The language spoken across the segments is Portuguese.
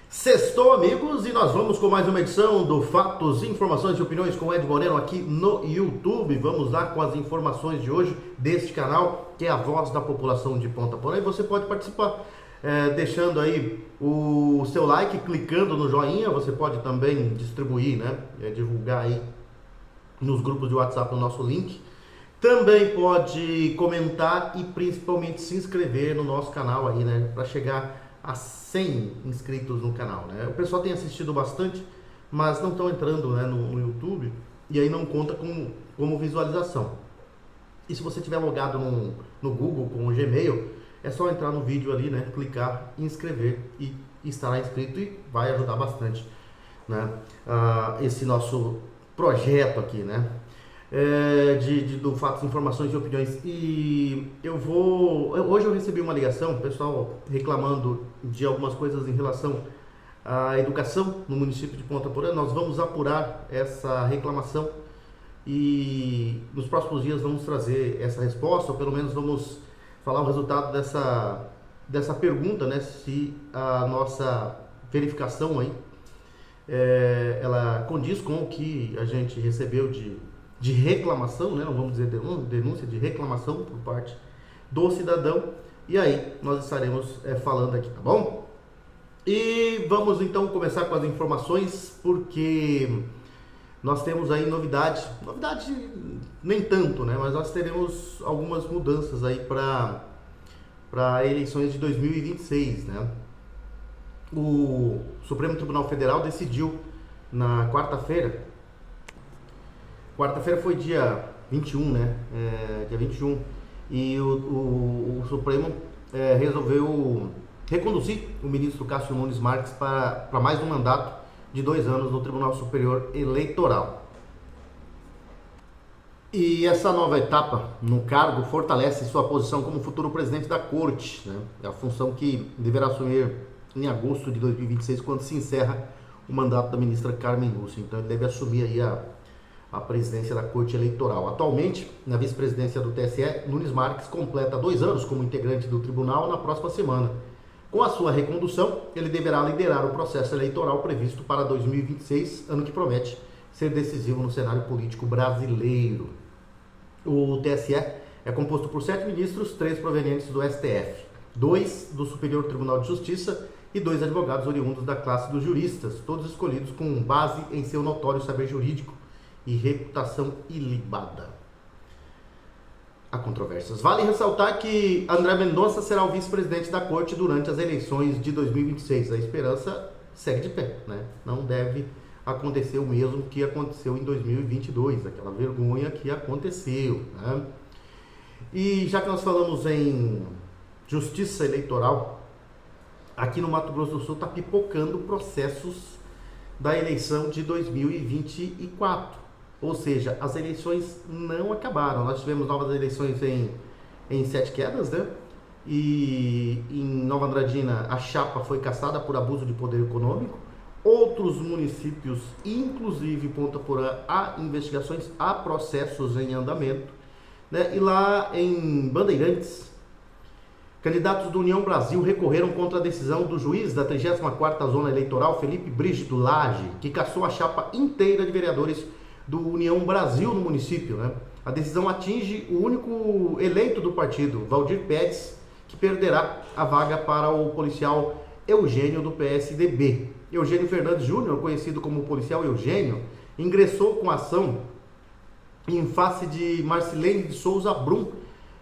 Sextou, amigos, e nós vamos com mais uma edição do Fatos, Informações e Opiniões com Ed Moreno aqui no YouTube. Vamos lá com as informações de hoje deste canal, que é a voz da população de Ponta Porã. E você pode participar deixando aí o seu like, clicando no joinha. Você pode também distribuir, né, divulgar aí nos grupos de WhatsApp o nosso link. Também pode comentar e principalmente se inscrever no nosso canal aí, né, para chegar a 100 inscritos no canal, né? O pessoal tem assistido bastante, mas não estão entrando, né, no YouTube, e aí não conta como visualização. E se você tiver logado no Google com o Gmail, é só entrar no vídeo ali, né, clicar, inscrever e estará inscrito, e vai ajudar bastante, né, esse nosso projeto aqui, né, do Fatos, Informações e Opiniões. E hoje eu recebi uma ligação, pessoal reclamando de algumas coisas em relação à educação no município de Ponta Porã. Nós vamos apurar essa reclamação e nos próximos dias vamos trazer essa resposta, ou pelo menos vamos falar o resultado dessa pergunta, né, se a nossa verificação aí ela condiz com o que a gente recebeu de reclamação, né? Não vamos dizer denúncia, de reclamação por parte do cidadão. E aí nós estaremos falando aqui, tá bom? E vamos então começar com as informações, porque nós temos aí novidade nem tanto, né? Mas nós teremos algumas mudanças aí para eleições de 2026, né? O Supremo Tribunal Federal decidiu na quarta-feira foi dia 21, né? Dia 21. E o Supremo resolveu reconduzir o ministro Cássio Nunes Marques para mais um mandato de 2 anos no Tribunal Superior Eleitoral. E essa nova etapa no cargo fortalece sua posição como futuro presidente da Corte, né? É a função que deverá assumir em agosto de 2026, quando se encerra o mandato da ministra Carmen Lúcia. Então ele deve assumir aí a presidência da Corte Eleitoral. Atualmente, na vice-presidência do TSE, Nunes Marques completa 2 anos como integrante do tribunal na próxima semana. Com a sua recondução, ele deverá liderar o processo eleitoral previsto para 2026, ano que promete ser decisivo no cenário político brasileiro. O TSE é composto por 7 ministros, 3 provenientes do STF, 2 do Superior Tribunal de Justiça e 2 advogados oriundos da classe dos juristas, todos escolhidos com base em seu notório saber jurídico e reputação ilibada. Há controvérsias. Vale ressaltar que André Mendonça será o vice-presidente da Corte durante as eleições de 2026. A esperança segue de pé, né? Não deve acontecer o mesmo que aconteceu em 2022, aquela vergonha que aconteceu, né? E já que nós falamos em justiça eleitoral, aqui no Mato Grosso do Sul está pipocando processos da eleição de 2024. Ou seja, as eleições não acabaram. Nós tivemos novas eleições em Sete Quedas, né? E em Nova Andradina a chapa foi cassada por abuso de poder econômico. Outros municípios, inclusive Ponta Porã, há investigações, há processos em andamento, né? E lá em Bandeirantes, candidatos do União Brasil recorreram contra a decisão do juiz da 34ª Zona Eleitoral, Felipe Brígido Lage, que cassou a chapa inteira de vereadores do União Brasil no município, né? A decisão atinge o único eleito do partido, Valdir Pérez, que perderá a vaga para o policial Eugênio do PSDB. Eugênio Fernandes Júnior, conhecido como policial Eugênio, ingressou com ação em face de Marcilene de Souza Brum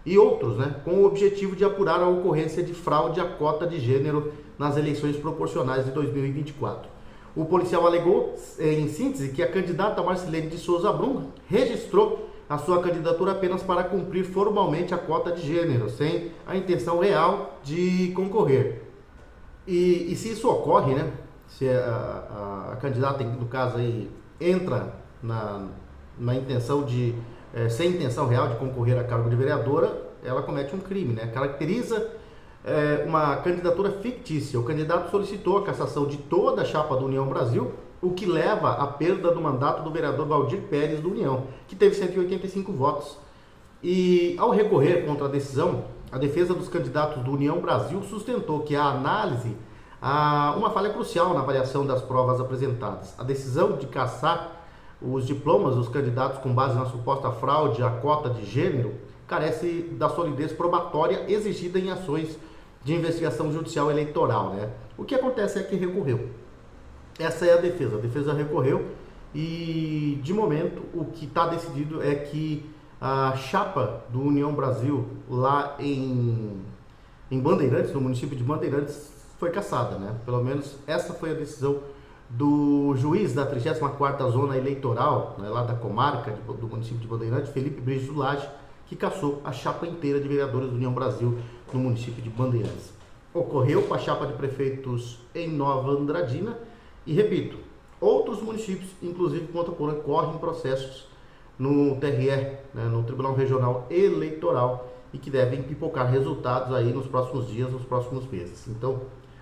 e outros, né, com o objetivo de apurar a ocorrência de fraude à cota de gênero nas eleições proporcionais de 2024. O policial alegou, em síntese, que a candidata Marcilene de Souza Brum registrou a sua candidatura apenas para cumprir formalmente a cota de gênero, sem a intenção real de concorrer. E se isso ocorre, né, se a candidata, no caso aí, entra na intenção sem intenção real de concorrer a cargo de vereadora, ela comete um crime, né? Caracteriza uma candidatura fictícia. O candidato solicitou a cassação de toda a chapa do União Brasil, o que leva à perda do mandato do vereador Valdir Pérez do União, que teve 185 votos. E ao recorrer contra a decisão, a defesa dos candidatos do União Brasil sustentou que a análise uma falha crucial na avaliação das provas apresentadas. A decisão de cassar os diplomas dos candidatos com base na suposta fraude à cota de gênero carece da solidez probatória exigida em ações de investigação judicial eleitoral, né? O que acontece é que recorreu. Essa é a defesa recorreu e, de momento, o que está decidido é que a chapa do União Brasil lá em Bandeirantes, no município de Bandeirantes, foi cassada, né? Pelo menos essa foi a decisão do juiz da 34ª Zona Eleitoral, né, lá da comarca do município de Bandeirantes, Felipe Brígido Lage, que cassou a chapa inteira de vereadores do União Brasil no município de Bandeirantes. Ocorreu com a chapa de prefeitos em Nova Andradina e, repito, outros municípios, inclusive Ponta Porã, correm processos no TRE, né, no Tribunal Regional Eleitoral, e que devem pipocar resultados aí nos próximos dias, nos próximos meses. Então,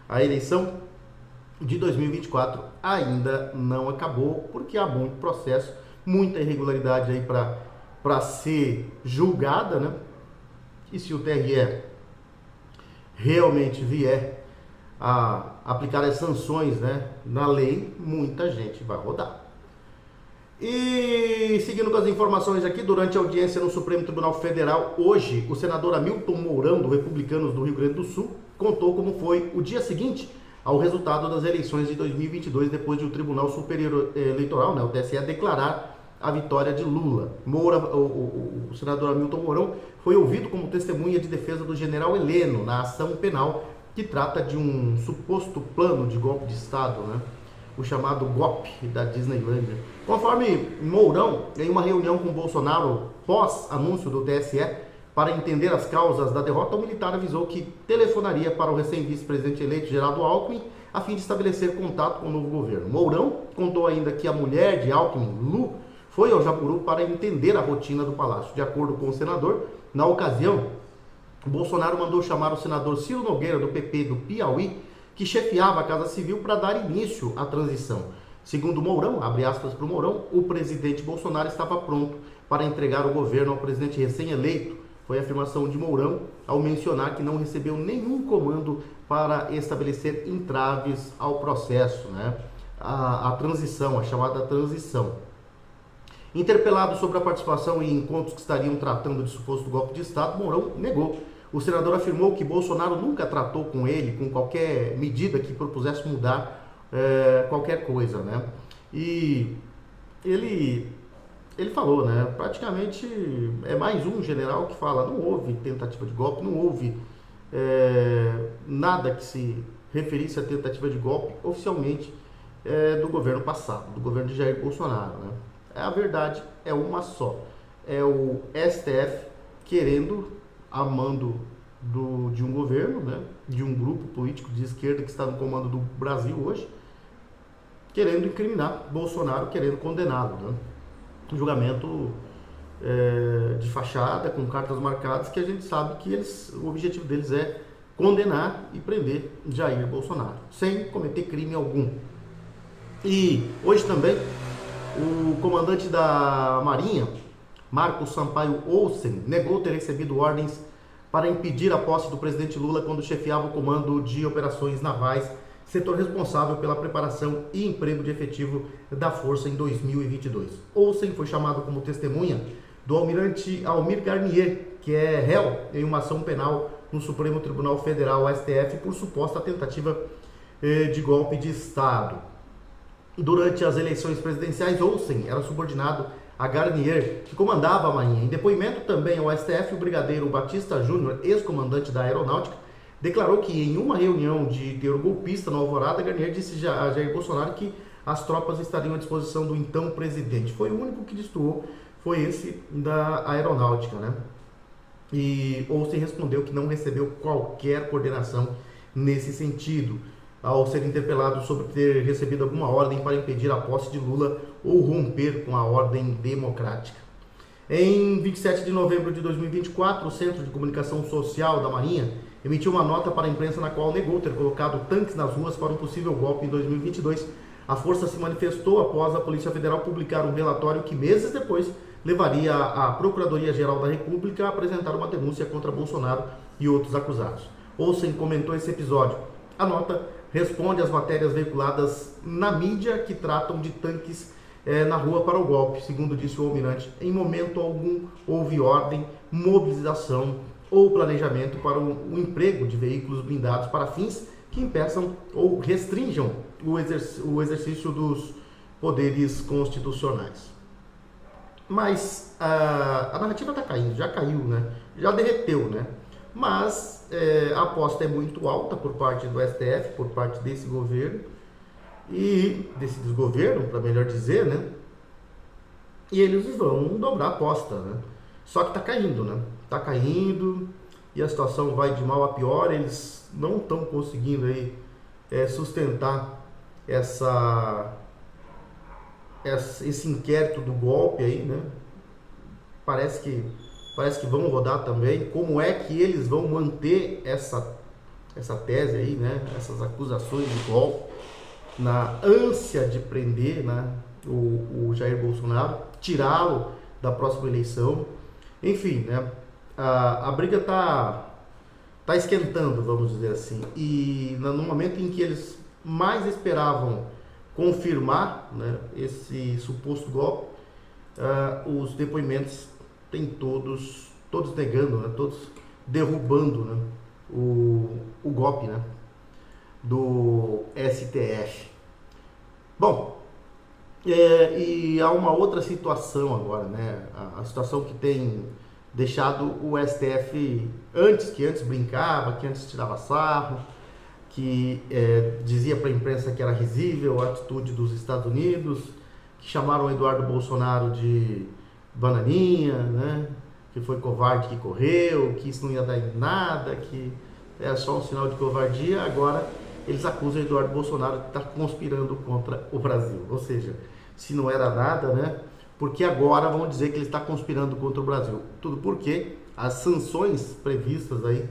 a eleição de 2024 ainda não acabou, porque há muito processo, muita irregularidade aí para ser julgada, né? E se o TRE realmente vier a aplicar as sanções, né, na lei, muita gente vai rodar. E seguindo com as informações aqui, durante a audiência no Supremo Tribunal Federal, hoje, o senador Hamilton Mourão, do Republicanos do Rio Grande do Sul, contou como foi o dia seguinte ao resultado das eleições de 2022, depois de o Tribunal Superior Eleitoral, né, o TSE, declarar a vitória de Lula. O senador Hamilton Mourão foi ouvido como testemunha de defesa do general Heleno na ação penal que trata de um suposto plano de golpe de Estado, né? O chamado golpe da Disneylândia. Conforme Mourão, em uma reunião com Bolsonaro pós-anúncio do TSE, para entender as causas da derrota, o militar avisou que telefonaria para o recém-vice-presidente eleito Geraldo Alckmin a fim de estabelecer contato com o novo governo. Mourão contou ainda que a mulher de Alckmin, Lu, foi ao Japuru para entender a rotina do palácio. De acordo com o senador, na ocasião, Bolsonaro mandou chamar o senador Ciro Nogueira, do PP do Piauí, que chefiava a Casa Civil, para dar início à transição. Segundo Mourão, abre aspas para o Mourão, o presidente Bolsonaro estava pronto para entregar o governo ao presidente recém-eleito. Foi a afirmação de Mourão ao mencionar que não recebeu nenhum comando para estabelecer entraves ao processo, né? A transição, a chamada transição. Interpelado sobre a participação em encontros que estariam tratando de suposto golpe de Estado, Mourão negou. O senador afirmou que Bolsonaro nunca tratou com ele, com qualquer medida que propusesse mudar qualquer coisa, né? E ele falou, né? Praticamente é mais um general que fala, não houve tentativa de golpe, não houve nada que se referisse a tentativa de golpe oficialmente do governo passado, do governo de Jair Bolsonaro, né? A verdade é uma só, é o STF querendo, a mando de um governo, né, de um grupo político de esquerda que está no comando do Brasil hoje, querendo incriminar Bolsonaro, querendo condená-lo, né? Um julgamento de fachada, com cartas marcadas, que a gente sabe que o objetivo deles é condenar e prender Jair Bolsonaro, sem cometer crime algum. E hoje também, o comandante da Marinha, Marcos Sampaio Olsen, negou ter recebido ordens para impedir a posse do presidente Lula quando chefiava o comando de operações navais, setor responsável pela preparação e emprego de efetivo da força em 2022. Olsen foi chamado como testemunha do almirante Almir Garnier, que é réu em uma ação penal no Supremo Tribunal Federal, STF, por suposta tentativa de golpe de Estado. Durante as eleições presidenciais, Olsen era subordinado a Garnier, que comandava a Marinha. Em depoimento também ao STF, o brigadeiro Batista Júnior, ex-comandante da Aeronáutica, declarou que em uma reunião de teor golpista no Alvorada, Garnier disse a Jair Bolsonaro que as tropas estariam à disposição do então presidente. Foi o único que destoou, foi esse da Aeronáutica, né? E Olsen respondeu que não recebeu qualquer coordenação nesse sentido, ao ser interpelado sobre ter recebido alguma ordem para impedir a posse de Lula ou romper com a ordem democrática. Em 27 de novembro de 2024, o Centro de Comunicação Social da Marinha emitiu uma nota para a imprensa na qual negou ter colocado tanques nas ruas para um possível golpe em 2022. A força se manifestou após a Polícia Federal publicar um relatório que meses depois levaria a Procuradoria-Geral da República a apresentar uma denúncia contra Bolsonaro e outros acusados. Olsen comentou esse episódio. A nota responde às matérias veiculadas na mídia que tratam de tanques na rua para o golpe. Segundo disse o almirante, em momento algum houve ordem, mobilização ou planejamento para o emprego de veículos blindados para fins que impeçam ou restringam o exercício dos poderes constitucionais. Mas a narrativa está caindo, já caiu, né? Já derreteu, né? Mas a aposta é muito alta por parte do STF, por parte desse governo, e desse desgoverno, para melhor dizer, né? E eles vão dobrar a aposta, né? Só que está caindo, né? Está caindo e a situação vai de mal a pior. Eles não estão conseguindo aí sustentar esse inquérito do golpe aí, né? Parece que vão rodar também. Como é que eles vão manter essa tese aí, né? Essas acusações de golpe, na ânsia de prender, né, o Jair Bolsonaro, tirá-lo da próxima eleição. Enfim, né? A briga tá esquentando, vamos dizer assim. E no momento em que eles mais esperavam confirmar, né, esse suposto golpe, os depoimentos têm todos negando, né, todos derrubando, né, o golpe, né, do STF. Bom, e há uma outra situação agora, né, a situação que tem deixado o STF, que antes brincava, que antes tirava sarro, que dizia para a imprensa que era risível a atitude dos Estados Unidos, que chamaram o Eduardo Bolsonaro de bananinha, né? Que foi covarde que correu, que isso não ia dar em nada, que é só um sinal de covardia. Agora eles acusam o Eduardo Bolsonaro de estar conspirando contra o Brasil. Ou seja, se não era nada, né? Porque agora vão dizer que ele está conspirando contra o Brasil. Tudo porque as sanções previstas aí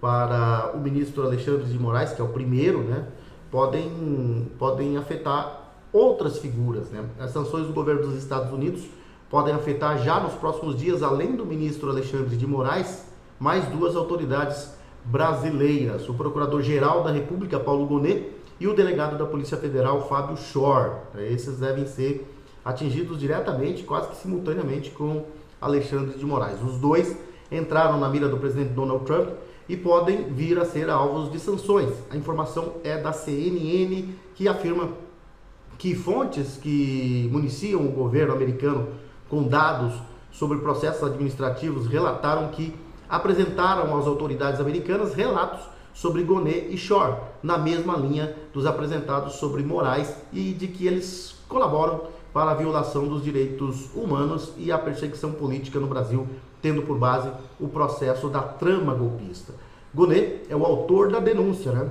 para o ministro Alexandre de Moraes, que é o primeiro, né, podem afetar outras figuras, né? As sanções do governo dos Estados Unidos podem afetar já nos próximos dias, além do ministro Alexandre de Moraes, mais duas autoridades brasileiras, o Procurador-Geral da República, Paulo Gonet, e o delegado da Polícia Federal, Fábio Schor. Esses devem ser atingidos diretamente, quase que simultaneamente, com Alexandre de Moraes. Os dois entraram na mira do presidente Donald Trump e podem vir a ser alvos de sanções. A informação é da CNN, que afirma que fontes que municiam o governo americano com dados sobre processos administrativos relataram que apresentaram às autoridades americanas relatos sobre Gonet e Schor, na mesma linha dos apresentados sobre Moraes, e de que eles colaboram para a violação dos direitos humanos e a perseguição política no Brasil, tendo por base o processo da trama golpista. Gonet é o autor da denúncia, né?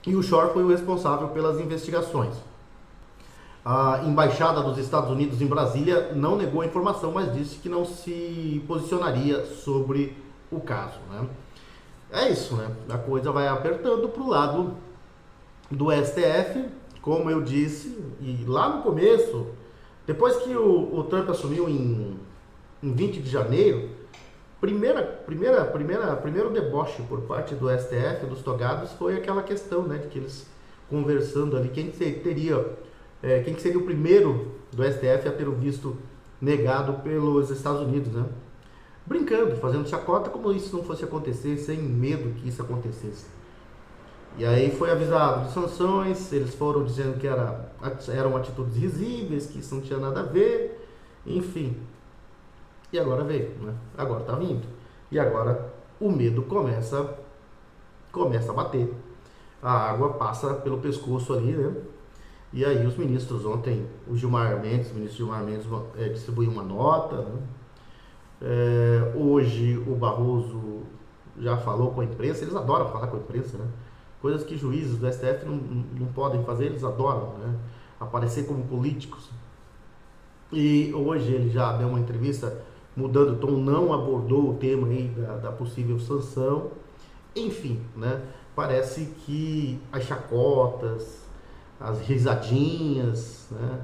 E o Schor foi o responsável pelas investigações. A Embaixada dos Estados Unidos em Brasília não negou a informação, mas disse que não se posicionaria sobre o caso, né? É isso, né? A coisa vai apertando para o lado do STF, como eu disse, e lá no começo, depois que o Trump assumiu em 20 de janeiro, primeiro deboche por parte do STF, dos togados, foi aquela questão, né, de que eles conversando ali, quem que seria o primeiro do STF a ter o visto negado pelos Estados Unidos, né? Brincando, fazendo chacota como isso não fosse acontecer, sem medo que isso acontecesse. E aí foi avisado de sanções, eles foram dizendo que eram atitudes risíveis, que isso não tinha nada a ver, enfim. E agora veio, né? Agora tá vindo. E agora o medo começa a bater. A água passa pelo pescoço ali, né? E aí os ministros ontem, o ministro Gilmar Mendes distribuiu uma nota, né? Hoje o Barroso já falou com a imprensa, eles adoram falar com a imprensa, né? Coisas que juízes do STF não podem fazer, eles adoram, né? Aparecer como políticos. E hoje ele já deu uma entrevista mudando o tom, não abordou o tema aí da possível sanção. Enfim, né? Parece que as chacotas, as risadinhas, né,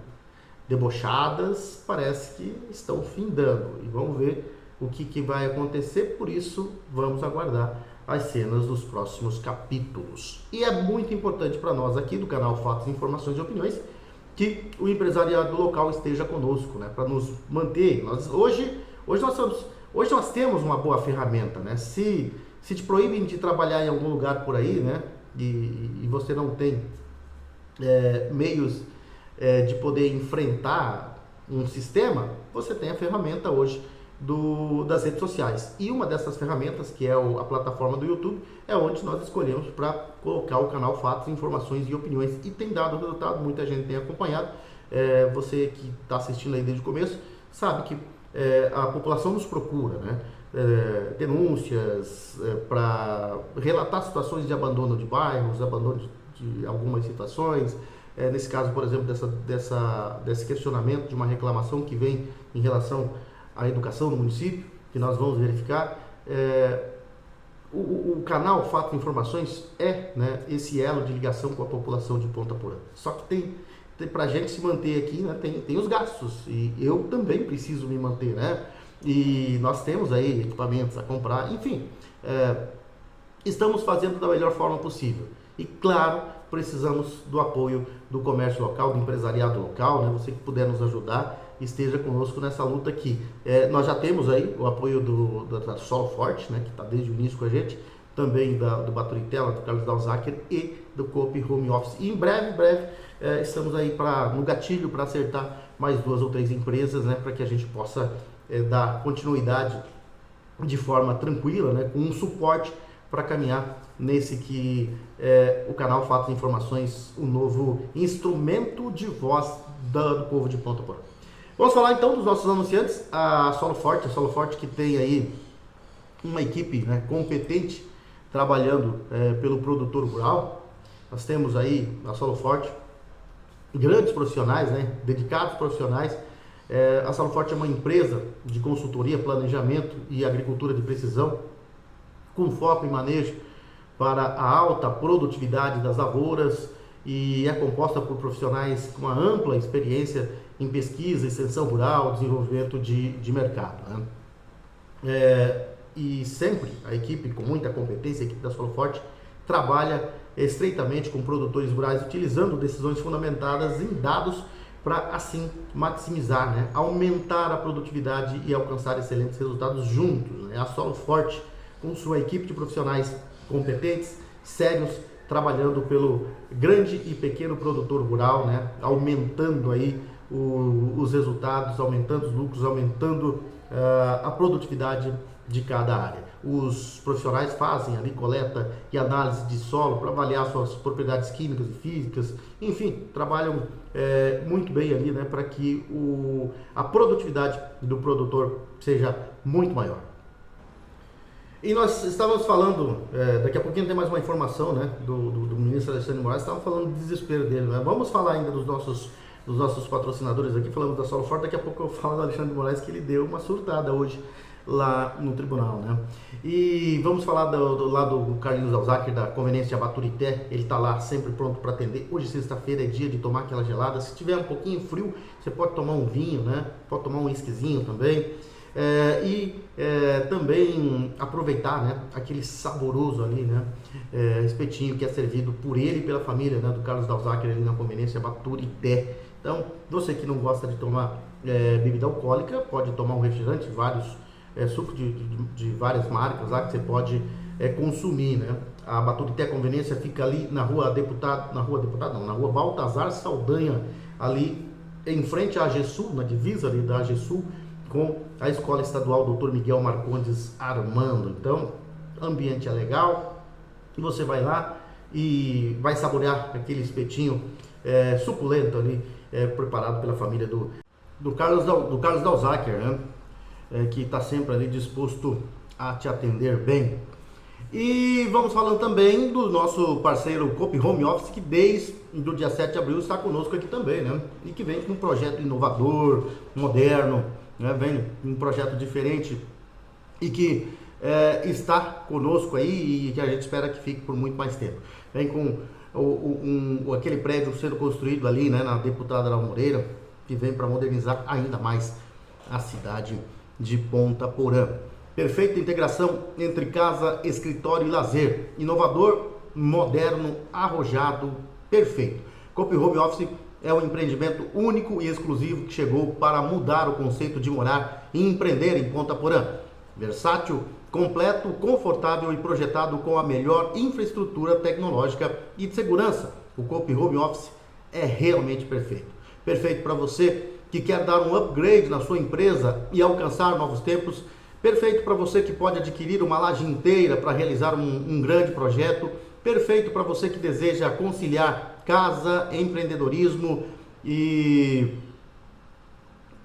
debochadas, parece que estão findando. E vamos ver o que vai acontecer, por isso vamos aguardar as cenas dos próximos capítulos. E é muito importante para nós aqui do canal Fatos, Informações e Opiniões que o empresariado local esteja conosco, né, para nos manter. Hoje nós temos uma boa ferramenta, né? Se te proíbem de trabalhar em algum lugar por aí, né, e você não tem meios de poder enfrentar um sistema, você tem a ferramenta hoje das redes sociais. E uma dessas ferramentas, que é a plataforma do YouTube, é onde nós escolhemos para colocar o canal Fatos, Informações e Opiniões. E tem dado resultado, muita gente tem acompanhado. Você que está assistindo aí desde o começo, sabe que a população nos procura, né? Denúncias para relatar situações de abandono de bairros, abandono de algumas situações. Nesse caso, por exemplo, desse questionamento de uma reclamação que vem em relação à educação no município, que nós vamos verificar. O canal Fatos e Informações né, esse elo de ligação com a população de Ponta Porã. Só que para a gente se manter aqui, né, tem os gastos, e eu também preciso me manter, né? E nós temos aí equipamentos a comprar, enfim, estamos fazendo da melhor forma possível. E claro, precisamos do apoio do comércio local, do empresariado local, né? Você que puder nos ajudar, esteja conosco nessa luta aqui. Nós já temos aí o apoio da Solo Forte, né, que está desde o início com a gente, também do Baturitella, do Carlos Dalzaker e do Coop Home Office. E em breve, estamos aí no gatilho para acertar mais 2 ou 3 empresas, né, para que a gente possa dar continuidade de forma tranquila, né, com um suporte para caminhar nesse que o canal Fatos e Informações, o novo instrumento de voz do povo de Ponta Porã. Vamos falar então dos nossos anunciantes, a Solo Forte que tem aí uma equipe, né, competente trabalhando pelo produtor rural. Nós temos aí a Solo Forte, grandes profissionais, né, dedicados profissionais. A Solo Forte é uma empresa de consultoria, planejamento e agricultura de precisão, com foco em manejo para a alta produtividade das lavouras, e é composta por profissionais com uma ampla experiência em pesquisa, extensão rural, desenvolvimento de mercado, né? E sempre a equipe com muita competência, a equipe da Solo Forte, trabalha estreitamente com produtores rurais, utilizando decisões fundamentadas em dados para assim maximizar, né, aumentar a produtividade e alcançar excelentes resultados juntos, né? A Solo Forte, com sua equipe de profissionais competentes, sérios, trabalhando pelo grande e pequeno produtor rural, né, aumentando aí os resultados, aumentando os lucros, aumentando a produtividade de cada área. Os profissionais fazem ali coleta e análise de solo para avaliar suas propriedades químicas e físicas, enfim, trabalham muito bem ali, né, para que a produtividade do produtor seja muito maior. E nós estávamos falando, daqui a pouquinho tem mais uma informação, né, do ministro Alexandre de Moraes, estávamos falando do desespero dele, né? Vamos falar ainda dos nossos patrocinadores aqui, falamos da Solo Forte, daqui a pouco eu falo do Alexandre de Moraes, que ele deu uma surtada hoje lá no tribunal, né? E vamos falar do lado do Carlinhos Dalzaker, da Conveniência de Baturité. Ele está lá sempre pronto para atender. Hoje, sexta-feira, é dia de tomar aquela gelada. Se tiver um pouquinho frio, você pode tomar um vinho, né? Pode tomar um whiskyzinho também. Também aproveitar, né, aquele saboroso ali, né, espetinho que é servido por ele e pela família, né, do Carlos Dalzaker ali na Conveniência Baturité. Então, você que não gosta de tomar bebida alcoólica, pode tomar um refrigerante, vários suco de várias marcas lá que você pode consumir, né? A Baturité Conveniência fica ali na rua Baltazar Saldanha, ali em frente à AGESUL, na divisa ali da AGESUL com a Escola Estadual Dr. Miguel Marcondes Armando. Então, ambiente é legal, e você vai lá e vai saborear aquele espetinho suculento ali, preparado pela família do Carlos Dalzaker, né? Que está sempre ali disposto a te atender bem. E vamos falando também do nosso parceiro Coop Home Office, que desde o dia 7 de abril está conosco aqui também, né? E que vem com um projeto inovador, moderno, né? Vem um projeto diferente e que está conosco aí, e que a gente espera que fique por muito mais tempo. Vem com aquele prédio sendo construído ali, né, na Deputada Araújo Moreira, que vem para modernizar ainda mais a cidade de Ponta Porã. Perfeita integração entre casa, escritório e lazer. Inovador, moderno, arrojado, perfeito. Coop Home Office é um empreendimento único e exclusivo que chegou para mudar o conceito de morar e empreender em Ponta Porã. Versátil, completo, confortável e projetado com a melhor infraestrutura tecnológica e de segurança. O Coop Home Office é realmente perfeito. Perfeito para você que quer dar um upgrade na sua empresa e alcançar novos tempos. Perfeito para você que pode adquirir uma laje inteira para realizar um grande projeto. Perfeito para você que deseja conciliar casa, empreendedorismo e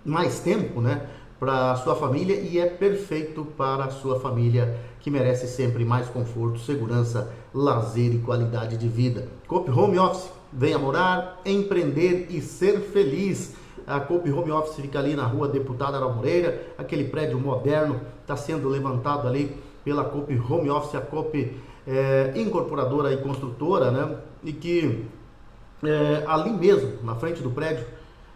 mais tempo, né, para a sua família, e é perfeito para a sua família que merece sempre mais conforto, segurança, lazer e qualidade de vida. Coop Home Office, venha morar, empreender e ser feliz. A Coop Home Office fica ali na rua Deputada Aral Moreira, aquele prédio moderno está sendo levantado ali pela Coop Home Office, a Coop incorporadora e construtora, né? E que ali mesmo, na frente do prédio,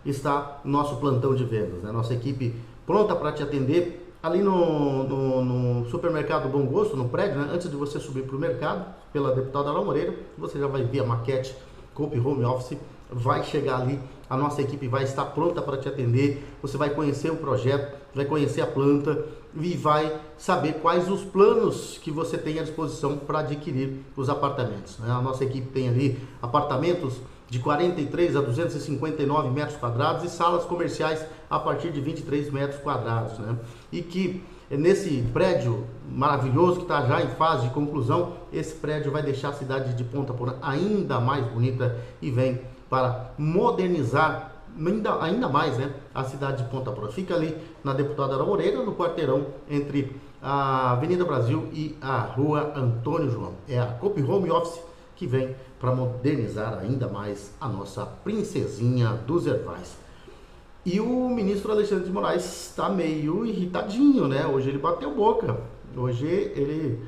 está nosso plantão de vendas, né? Nossa equipe pronta para te atender ali no supermercado Bom Gosto, no prédio, né? Antes de você subir para o mercado, pela Deputada Aral Moreira, você já vai ver a maquete Coop Home Office, vai chegar ali, a nossa equipe vai estar pronta para te atender, você vai conhecer o projeto, vai conhecer a planta e vai saber quais os planos que você tem à disposição para adquirir os apartamentos, né? A nossa equipe tem ali apartamentos de 43 a 259 metros quadrados e salas comerciais a partir de 23 metros quadrados, né? E que nesse prédio maravilhoso que está já em fase de conclusão, esse prédio vai deixar a cidade de Ponta Porã ainda mais bonita e vem para modernizar ainda mais, né, a cidade de Ponta Porã. Fica ali na Deputada Aral Moreira, no quarteirão entre a Avenida Brasil e a Rua Antônio João. É a Coop Home Office que vem para modernizar ainda mais a nossa princesinha dos Ervais. E o ministro Alexandre de Moraes está meio irritadinho, né? Hoje ele bateu boca. Hoje ele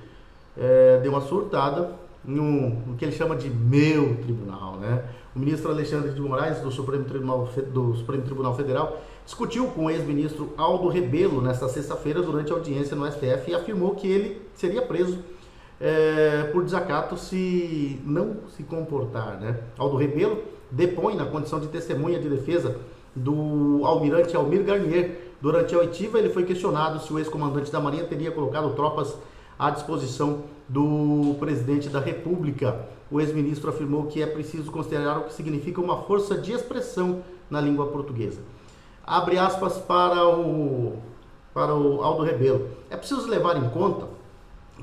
deu uma surtada no que ele chama de meu tribunal, né? O ministro Alexandre de Moraes, do Supremo Tribunal Federal, discutiu com o ex-ministro Aldo Rebelo nesta sexta-feira durante a audiência no STF e afirmou que ele seria preso por desacato se não se comportar, né? Aldo Rebelo depõe na condição de testemunha de defesa do almirante Almir Garnier. Durante a oitiva, ele foi questionado se o ex-comandante da Marinha teria colocado tropas à disposição do presidente da República. O ex-ministro afirmou que é preciso considerar o que significa uma força de expressão na língua portuguesa. Abre aspas para o Aldo Rebelo. É preciso levar em conta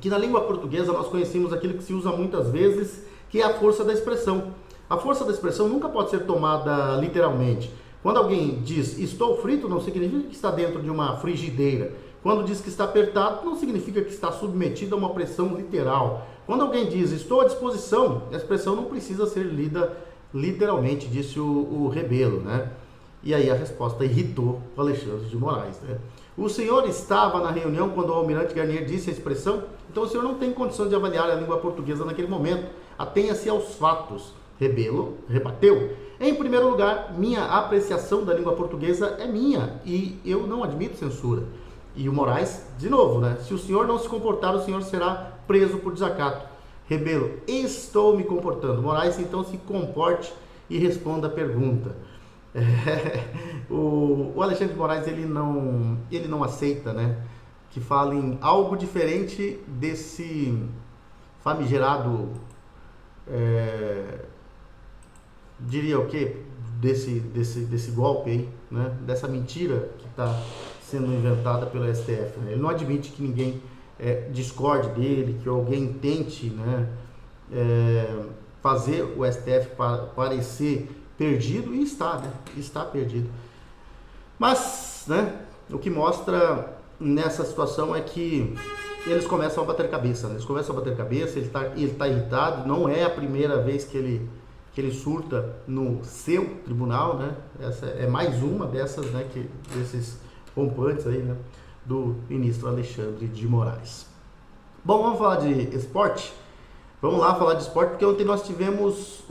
que na língua portuguesa nós conhecemos aquilo que se usa muitas vezes, que é a força da expressão. A força da expressão nunca pode ser tomada literalmente. Quando alguém diz estou frito, não significa que está dentro de uma frigideira. Quando diz que está apertado, não significa que está submetido a uma pressão literal. Quando alguém diz estou à disposição, a expressão não precisa ser lida literalmente, disse o Rebelo, né? E aí a resposta irritou o Alexandre de Moraes, né? O senhor estava na reunião quando o almirante Garnier disse a expressão? Então o senhor não tem condição de avaliar a língua portuguesa naquele momento. Atenha-se aos fatos. Rebelo rebateu. Em primeiro lugar, minha apreciação da língua portuguesa é minha e eu não admito censura. E o Moraes, de novo, né? Se o senhor não se comportar, o senhor será preso por desacato. Rebelo, estou me comportando. Moraes, então se comporte e responda a pergunta. O Alexandre de Moraes, ele não aceita, né, que falem algo diferente desse famigerado, diria o quê? Desse golpe aí, né? Dessa mentira que está sendo inventada pelo STF, né? Ele não admite que ninguém discorde dele, que alguém tente, né, fazer o STF parecer perdido, e está, né? Está perdido. Mas, né, o que mostra nessa situação é que eles começam a bater cabeça, né? Eles começam a bater cabeça, ele tá irritado, não é a primeira vez que ele surta no seu tribunal, né? Essa é mais uma dessas, né, desses rompantes aí, né, do ministro Alexandre de Moraes. Bom, vamos falar de esporte? Vamos lá falar de esporte, porque ontem nós tivemos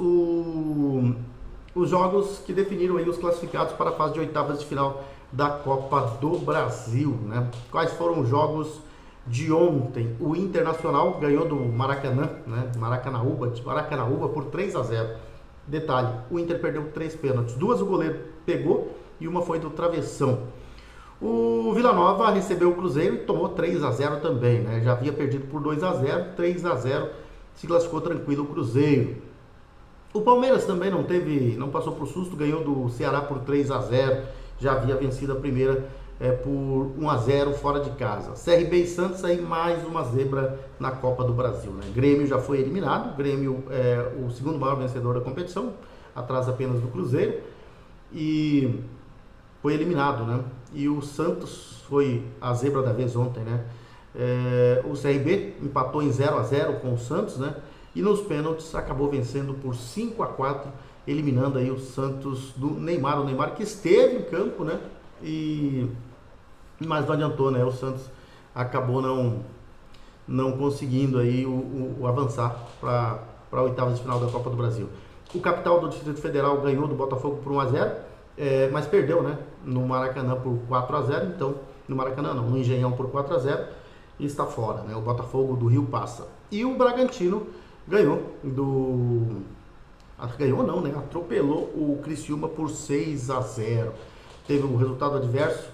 os jogos que definiram aí os classificados para a fase de oitavas de final da Copa do Brasil, né? Quais foram os jogos de ontem, o Internacional ganhou do Maracanã, né? Maracanaúba por 3-0. Detalhe, o Inter perdeu 3 pênaltis. 2 o goleiro pegou e uma foi do travessão. O Vila Nova recebeu o Cruzeiro e tomou 3-0 também, né? Já havia perdido por 2-0, 3-0, se classificou tranquilo o Cruzeiro. O Palmeiras também não passou por susto, ganhou do Ceará por 3-0, já havia vencido a primeira por 1-0 fora de casa. CRB e Santos aí mais uma zebra na Copa do Brasil, né? Grêmio já foi eliminado, Grêmio é o segundo maior vencedor da competição, atrás apenas do Cruzeiro, e foi eliminado, né? E o Santos foi a zebra da vez ontem, né? O CRB empatou em 0-0 com o Santos, né? E nos pênaltis acabou vencendo por 5-4, eliminando aí o Santos do Neymar. O Neymar que esteve em campo, né? Mas não adiantou, né? O Santos acabou não conseguindo aí o avançar para a oitavas de final da Copa do Brasil. O capital do Distrito Federal ganhou do Botafogo por 1-0, mas perdeu, né? No Maracanã por 4-0, então no Maracanã não, no Engenhão por 4-0 e está fora, né? O Botafogo do Rio passa. E o Bragantino ganhou ganhou não, né? Atropelou o Criciúma por 6-0. Teve um resultado adverso,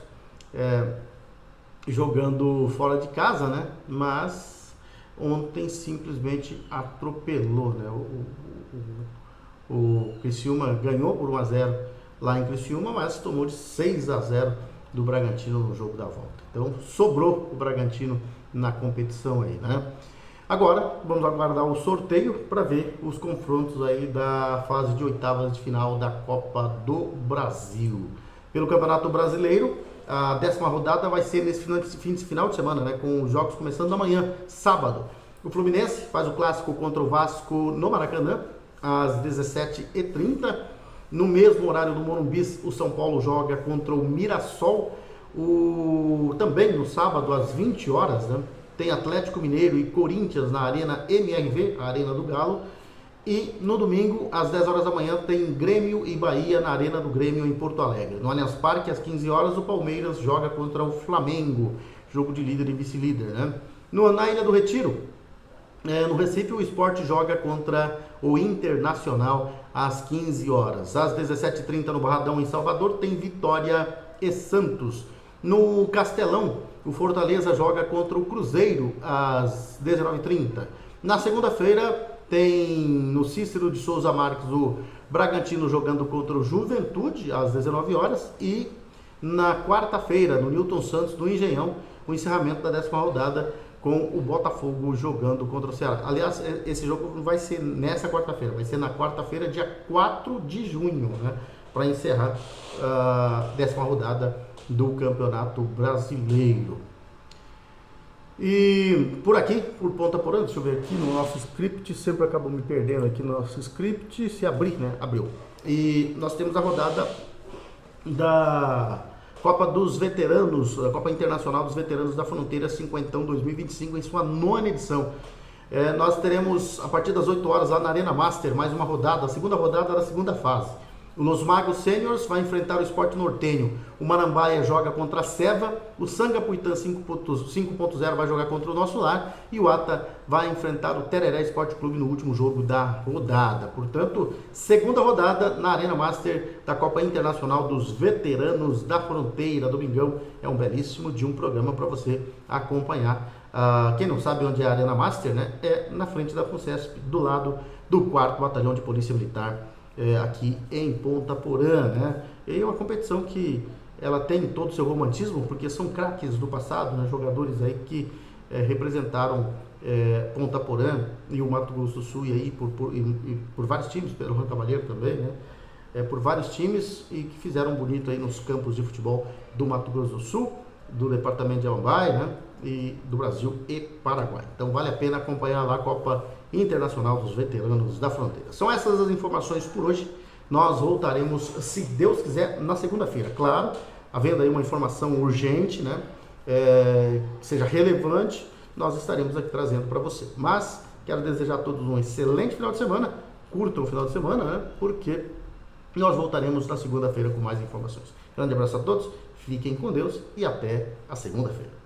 jogando fora de casa, né? Mas ontem simplesmente atropelou, né? O Criciúma ganhou por 1-0 lá em Criciúma, mas tomou de 6-0 do Bragantino no jogo da volta. Então sobrou o Bragantino na competição aí, né? Agora vamos aguardar o sorteio para ver os confrontos aí da fase de oitavas de final da Copa do Brasil. Pelo Campeonato Brasileiro, a 10ª rodada vai ser nesse final de semana, né? Com os jogos começando amanhã, sábado. O Fluminense faz o clássico contra o Vasco no Maracanã, às 17h30. No mesmo horário do Morumbi, o São Paulo joga contra o Mirassol. Também no sábado, às 20 horas, né? Tem Atlético Mineiro e Corinthians na Arena MRV, a Arena do Galo. E no domingo, às 10 horas da manhã, tem Grêmio e Bahia na Arena do Grêmio em Porto Alegre. No Allianz Parque, às 15 horas, o Palmeiras joga contra o Flamengo, jogo de líder e vice-líder, né? Na Ilha do Retiro, no Recife, o Sport joga contra o Internacional às 15 horas. Às 17h30, no Barradão, em Salvador, tem Vitória e Santos. No Castelão, o Fortaleza joga contra o Cruzeiro às 19h30. Na segunda-feira, tem no Cícero de Souza Marques o Bragantino jogando contra o Juventude às 19 horas. E na quarta-feira, no Newton Santos, do Engenhão, o encerramento da 10ª rodada com o Botafogo jogando contra o Ceará. Aliás, esse jogo não vai ser nessa quarta-feira, vai ser na quarta-feira, dia 4 de junho, né? Para encerrar a 10ª rodada do Campeonato Brasileiro. E por aqui, por ponta por ano, deixa eu ver aqui no nosso script, sempre acabo me perdendo aqui no nosso script, se abrir, né? Abriu. E nós temos a rodada da Copa dos Veteranos, a Copa Internacional dos Veteranos da Fronteira Cinquentão 2025, em sua 9ª edição. Nós teremos, a partir das 8 horas, lá na Arena Master, mais uma rodada, a segunda rodada da segunda fase. O Los Magos Seniors vai enfrentar o Sport Nortenho. O Marambaia joga contra a Seva. O Sangapuitã 5.0 vai jogar contra o Nosso Lar. E o Ata vai enfrentar o Tereré Esporte Clube no último jogo da rodada. Portanto, segunda rodada na Arena Master da Copa Internacional dos Veteranos da Fronteira. Domingão é um belíssimo de um programa para você acompanhar. Quem não sabe onde é a Arena Master, né? É na frente da FUNCESP, do lado do 4º Batalhão de Polícia Militar. Aqui em Ponta Porã, né? E é uma competição que ela tem todo o seu romantismo, porque são craques do passado, né? Jogadores aí que representaram Ponta Porã e o Mato Grosso do Sul e aí por vários times, pelo Rio Cavaleiro também, né? Por vários times e que fizeram bonito aí nos campos de futebol do Mato Grosso do Sul, do departamento de Amambai, né? E do Brasil e Paraguai. Então vale a pena acompanhar lá a Copa Internacional dos Veteranos da Fronteira. São essas as informações por hoje. Nós voltaremos, se Deus quiser, na segunda-feira. Claro, havendo aí uma informação urgente, né? Que seja relevante, nós estaremos aqui trazendo para você. Mas quero desejar a todos um excelente final de semana. Curtam o final de semana, né? Porque nós voltaremos na segunda-feira com mais informações. Grande abraço a todos, fiquem com Deus e até a segunda-feira.